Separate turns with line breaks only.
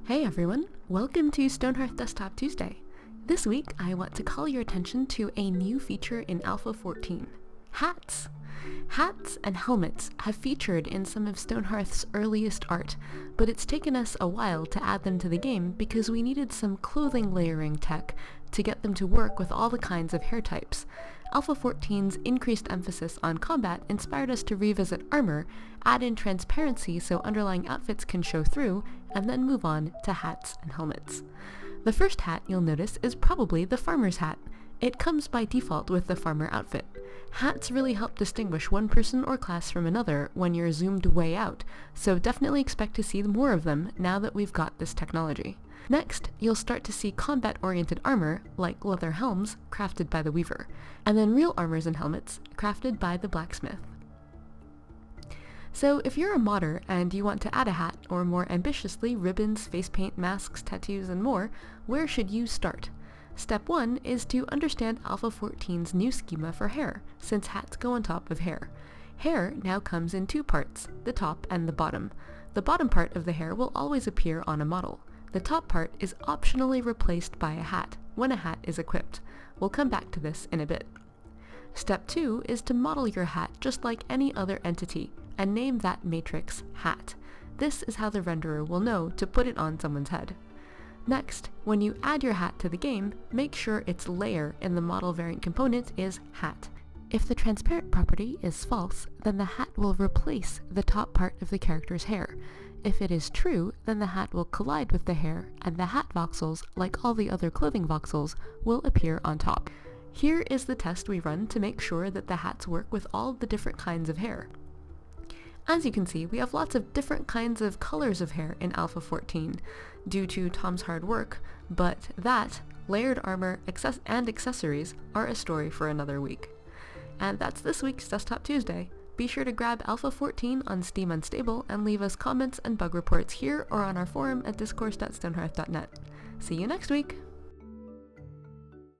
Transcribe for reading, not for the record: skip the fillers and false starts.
Hey everyone, welcome to Stonehearth Desktop Tuesday. This week I want to call your attention to a new feature in Alpha 14, hats. Hats and helmets have featured in some of Stonehearth's earliest art, but it's taken us a while to add them to the game because we needed some clothing layering tech to get them to work with all the kinds of hair types. Alpha 14's increased emphasis on combat inspired us to revisit armor, add in transparency so underlying outfits can show through, and then move on to hats and helmets. The first hat you'll notice is probably the farmer's hat. It comes by default with the farmer outfit. Hats really help distinguish one person or class from another when you're zoomed way out, so definitely expect to see more of them now that we've got this technology. Next, you'll start to see combat-oriented armor, like leather helms, crafted by the weaver, and then real armors and helmets, crafted by the blacksmith. So if you're a modder and you want to add a hat, or more ambitiously ribbons, face paint, masks, tattoos, and more, where should you start? Step 1 is to understand Alpha 14's new schema for hair, since hats go on top of hair. Hair now comes in two parts, the top and the bottom. The bottom part of the hair will always appear on a model. The top part is optionally replaced by a hat, when a hat is equipped. We'll come back to this in a bit. Step 2 is to model your hat just like any other entity, and name that matrix hat. This is how the renderer will know to put it on someone's head. Next, when you add your hat to the game, make sure its layer in the model variant component is hat. If the transparent property is false, then the hat will replace the top part of the character's hair. If it is true, then the hat will collide with the hair, and the hat voxels, like all the other clothing voxels, will appear on top. Here is the test we run to make sure that the hats work with all the different kinds of hair. As you can see, we have lots of different kinds of colors of hair in Alpha 14 due to Tom's hard work, but that, layered armor, and accessories are a story for another week. And that's this week's Desktop Tuesday. Be sure to grab Alpha 14 on Steam Unstable and leave us comments and bug reports here or on our forum at discourse.stonehearth.net. See you next week!